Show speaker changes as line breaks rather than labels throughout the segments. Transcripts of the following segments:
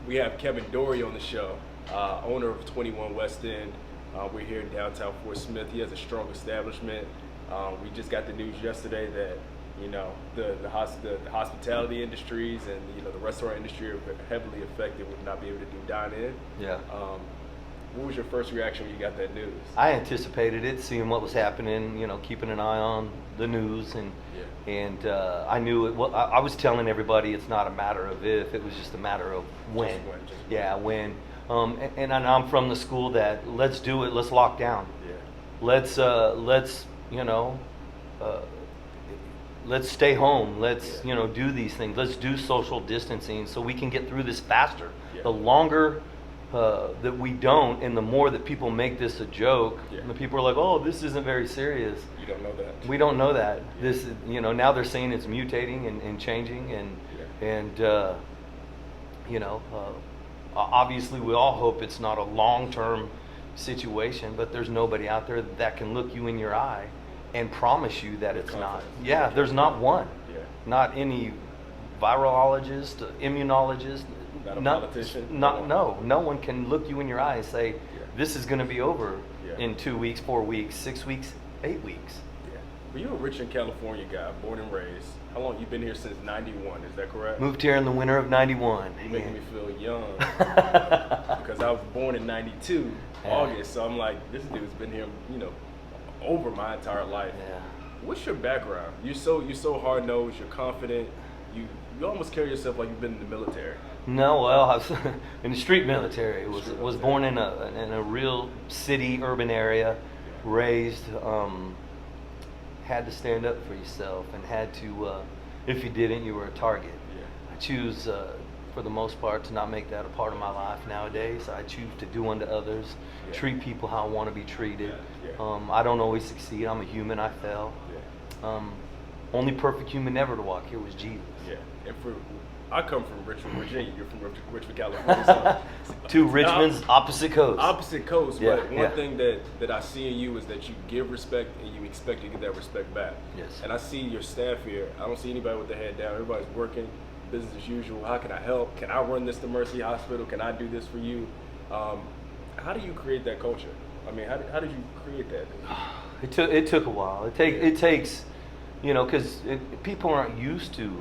We have Kevin Dorey on the show, owner of 21 West End. We're here in downtown Fort Smith. He has a strong establishment. We just got the news yesterday that the hospitality industries and the restaurant industry are heavily affected with not being able to do dine-in.
Yeah.
What was your first reaction when you got that news?
I anticipated it, seeing what was happening, keeping an eye on the news, and I knew it. Well, I was telling everybody it's not a matter of if, it was just a matter of when. When. And I'm from the school that let's do it, let's lock down.
Yeah.
Let's stay home. Let's do these things. Let's do social distancing so we can get through this faster.
Yeah.
The longer that we don't, and the more that people make this a joke, and the people are like, "Oh, this isn't very serious."
You don't know that.
We don't know that.
Yeah.
This, now they're saying it's mutating and changing, obviously we all hope it's not a long-term situation, but there's nobody out there that can look you in your eye and promise you that it's not. Yeah, there's not one.
Yeah.
Not any virologist, immunologist.
Not a politician.
No one can look you in your eye and say, this is going to be over in 2 weeks, 4 weeks, 6 weeks, 8 weeks.
Yeah. Well, you're a Richmond, California guy, born and raised. How long you been here since '91? Is that correct?
Moved here in the winter of '91.
You're making me feel young because I was born in '92, August. So I'm like, this dude's been here, over my entire life.
Yeah.
What's your background? You're so hard nosed. You're confident. You almost carry yourself like you've been in the military.
No, well, I was in the street military. Was born in a real city, urban area, raised. Had to stand up for yourself, and had to. If you didn't, you were a target.
Yeah.
I choose, for the most part, to not make that a part of my life nowadays. I choose to do unto others, treat people how I want to be treated. I don't always succeed. I'm a human. I fail. Only perfect human ever to walk here was Jesus.
Yeah, and I come from Richmond, Virginia. You're from Richmond, California. So
Two Richmonds, opposite coasts.
Opposite coasts,
Yeah,
but one thing that I see in you is that you give respect and you expect to get that respect back.
Yes.
And I see your staff here. I don't see anybody with their head down. Everybody's working, business as usual. How can I help? Can I run this to Mercy Hospital? Can I do this for you? How do you create that culture? I mean, how did you create that?
It took a while. It takes, because people aren't used to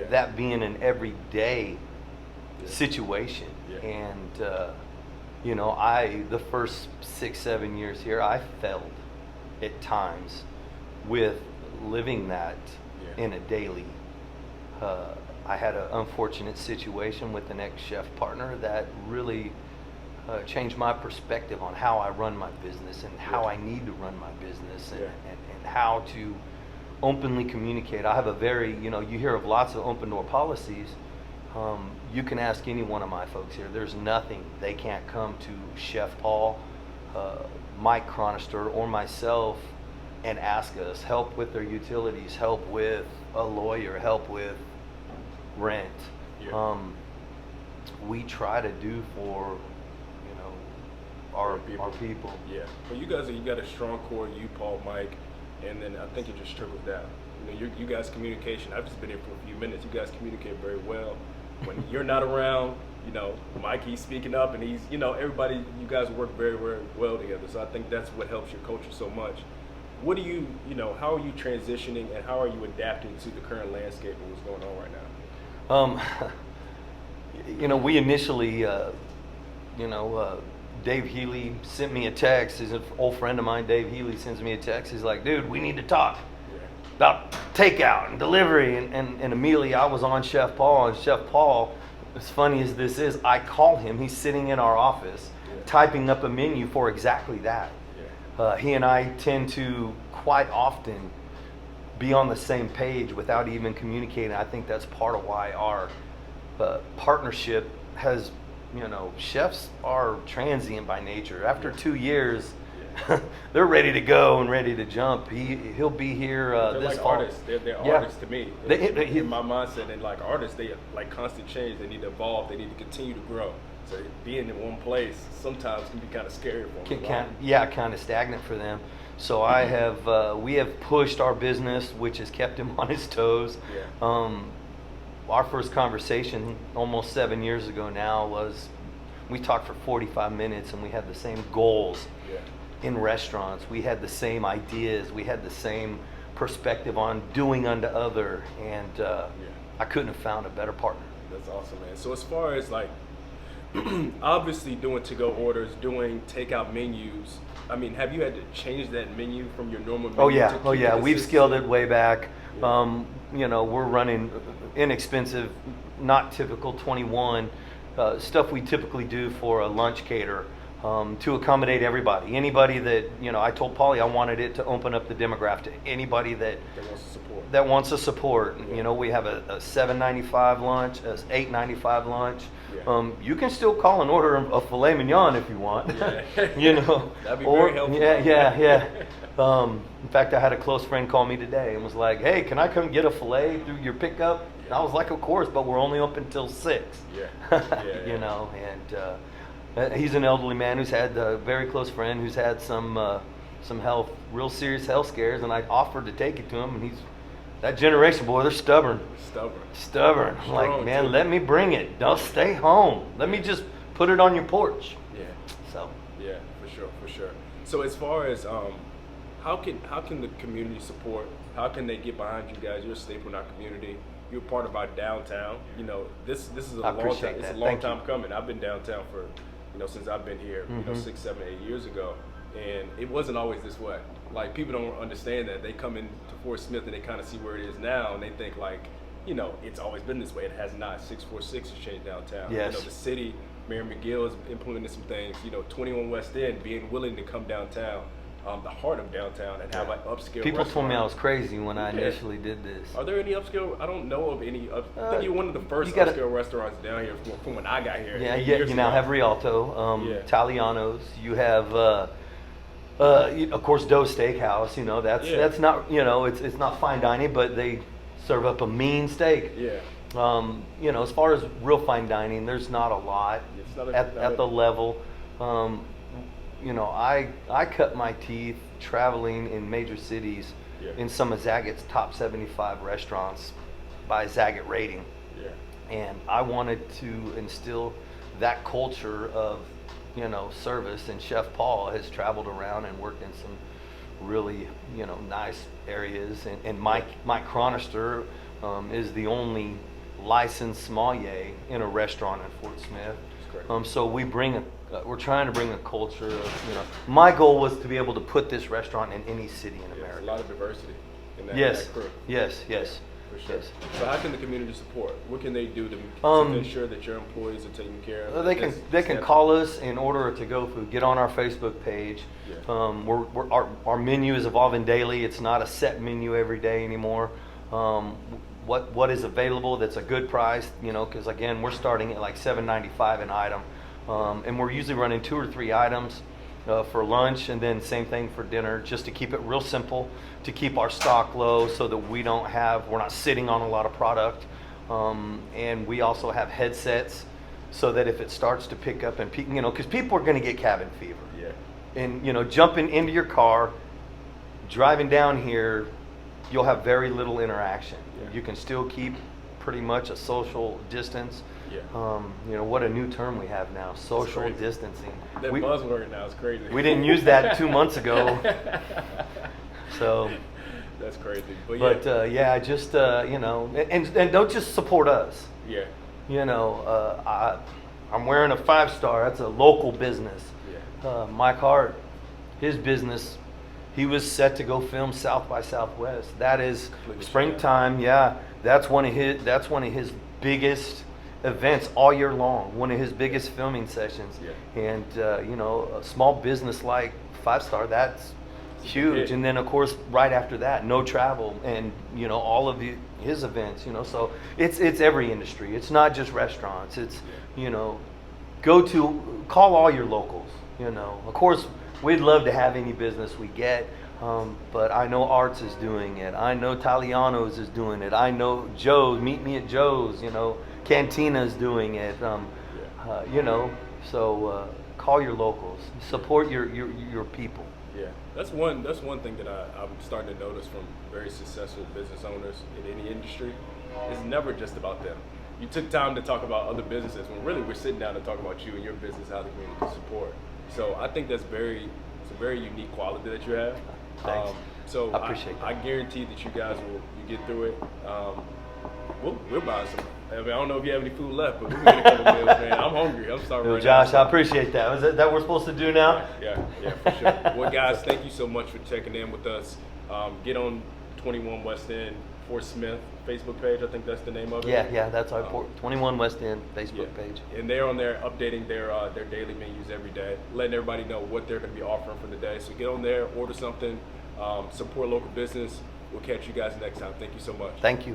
that being an everyday situation. And the first 6-7 years here, I failed at times with living that in a daily. I had an unfortunate situation with an ex-chef partner that really changed my perspective on how I run my business and how I need to run my business and how to openly communicate. I have a very, you hear of lots of open door policies. You can ask any one of my folks here. There's nothing they can't come to Chef Paul, Mike Chronister, or myself and ask us help with their utilities, help with a lawyer, help with rent. We try to do for our people.
Yeah. Well, you got a strong core. You, Paul, Mike, and then I think it just trickles down. You guys' communication. I've just been here for a few minutes. You guys communicate very well. When you're not around, Mike, he's speaking up, and he's, everybody. You guys work very, very well together. So I think that's what helps your culture so much. What do you, how are you transitioning, and how are you adapting to the current landscape of what's going on right now?
We initially, Dave Healy sent me a text. He's an old friend of mine. Dave Healy sends me a text. He's like, dude, we need to talk about takeout and delivery. And immediately I was on Chef Paul. And Chef Paul, as funny as this is, I call him. He's sitting in our office typing up a menu for exactly that. He and I tend to quite often be on the same page without even communicating. I think that's part of why our partnership has, chefs are transient by nature. After 2 years, they're ready to go and ready to jump. He'll be here
they're
this
like
fall.
artists. They're artists to me. In my mindset, and like artists, they like constant change. They need to evolve. They need to continue to grow. So being in one place sometimes can be kind of scary for them.
Kind of stagnant for them. So we have pushed our business, which has kept him on his toes. our first conversation almost 7 years ago now was, we talked for 45 minutes and we had the same goals in restaurants. We had the same ideas. We had the same perspective on doing unto other, and I couldn't have found a better partner.
That's awesome, man. So as far as like, obviously doing to-go orders, doing takeout menus, I mean, have you had to change that menu from your normal menu?
Oh yeah, we've scaled it way back. You know, we're running inexpensive, not typical 21 stuff we typically do for a lunch cater to accommodate everybody. Anybody that, you know, I told Paulie I wanted it to open up the demographic to anybody that wants to support. You know, we have a $7.95 lunch, a $8.95 lunch. You can still call and order a filet mignon if you want. You know,
that'd be very helpful.
Yeah. In fact, I had a close friend call me today and was like, "Hey, can I come get a filet through your pickup?" And I was like, "Of course, but we're only open till 6." You know, and he's an elderly man who's had a very close friend who's had some real serious health scares, and I offered to take it to him, and he's that generation, boy, they're stubborn. I'm like, man, let me bring it. Don't stay home. Let me just put it on your porch. So.
Yeah, for sure. So as far as how can the community support? How can they get behind you guys? You're a staple in our community. You're part of our downtown. You know, this is a long time. It's a long time coming. I've been downtown for, you know, since I've been here. You know, 6, 7, 8 years ago, and it wasn't always this way. Like, people don't understand that. They come into Fort Smith and they kind of see where it is now, and they think like, you know, it's always been this way. It has not. 646 has changed downtown.
Yes.
You know, the city, Mayor McGill has implemented some things. You know, 21 West End being willing to come downtown, the heart of downtown, and have like upscale.
People told me I was crazy when I initially did this.
Are there any upscale? I don't know of any. I think you're one of the first upscale restaurants down here from when I got here.
You now have Rialto, Italiano's. You have, of course, Doe Steakhouse. You know, that's not, you know, it's not fine dining, but they serve up a mean steak. You know, as far as real fine dining, there's not a lot at the level. You know, I cut my teeth traveling in major cities in some of Zaggett's top 75 restaurants by Zaggett rating. And I wanted to instill that culture of, you know, service. And Chef Paul has traveled around and worked in some really, you know, nice areas. And Mike Chronister is the only licensed sommelier in a restaurant in Fort Smith. So we're trying to bring a culture of, you know, my goal was to be able to put this restaurant in any city in America.
There's a lot of diversity in that, crew.
Yes.
For sure. So how can the community support? What can they do to ensure that your employees are taken care of?
They can call us and order a to-go food. Get on our Facebook page. Our menu is evolving daily. It's not a set menu every day anymore. What is available that's a good price, you know, because again, we're starting at like $7.95 an item. And we're usually running 2 or 3 items for lunch, and then same thing for dinner, just to keep it real simple, to keep our stock low so that we're not sitting on a lot of product. And we also have headsets so that if it starts to pick up and peak, you know, because people are going to get cabin fever. And, you know, jumping into your car, driving down here, you'll have very little interaction. You can still keep pretty much a social distance. You know, what a new term we have now, social distancing.
That buzzword now is crazy.
We didn't use that 2 months ago. So
that's crazy.
Just you know, and don't just support us. You know, I'm wearing a 5-star. That's a local business. Mike Hart, his business, he was set to go film South by Southwest. That is springtime. That's one of his biggest events all year long, one of his biggest filming sessions. And you know, a small business like 5-star, that's huge. And then of course right after that, no travel, and you know, all of his events, you know. So it's every industry. It's not just restaurants. It's you know, call all your locals, you know. Of course we'd love to have any business we get, but I know Arts is doing it. I know Italiano's is doing it. I know Joe's, Meet Me at Joe's, you know, Cantina's doing it. You know, so call your locals, support your people.
That's one thing that I'm starting to notice from very successful business owners in any industry. it's never just about them. You took time to talk about other businesses when really we're sitting down to talk about you and your business, how the community can support. So I think it's a very unique quality that you have.
Thanks.
So
I appreciate that.
I guarantee that you guys you get through it. We'll buy some. I mean, I don't know if you have any food left, but we're gonna get a couple meals, man. I'm hungry. I'm starving right
Josh,
now.
I appreciate that. Is that what we're supposed to do now?
Yeah, for sure. Well, guys, thank you so much for checking in with us. Get on 21 West End, Fort Smith Facebook page. I think that's the name of it.
Yeah, that's our 21 West End Facebook page.
And they're on there updating their daily menus every day, letting everybody know what they're going to be offering for the day. So get on there, order something, support local business. We'll catch you guys next time. Thank you so much.
Thank you.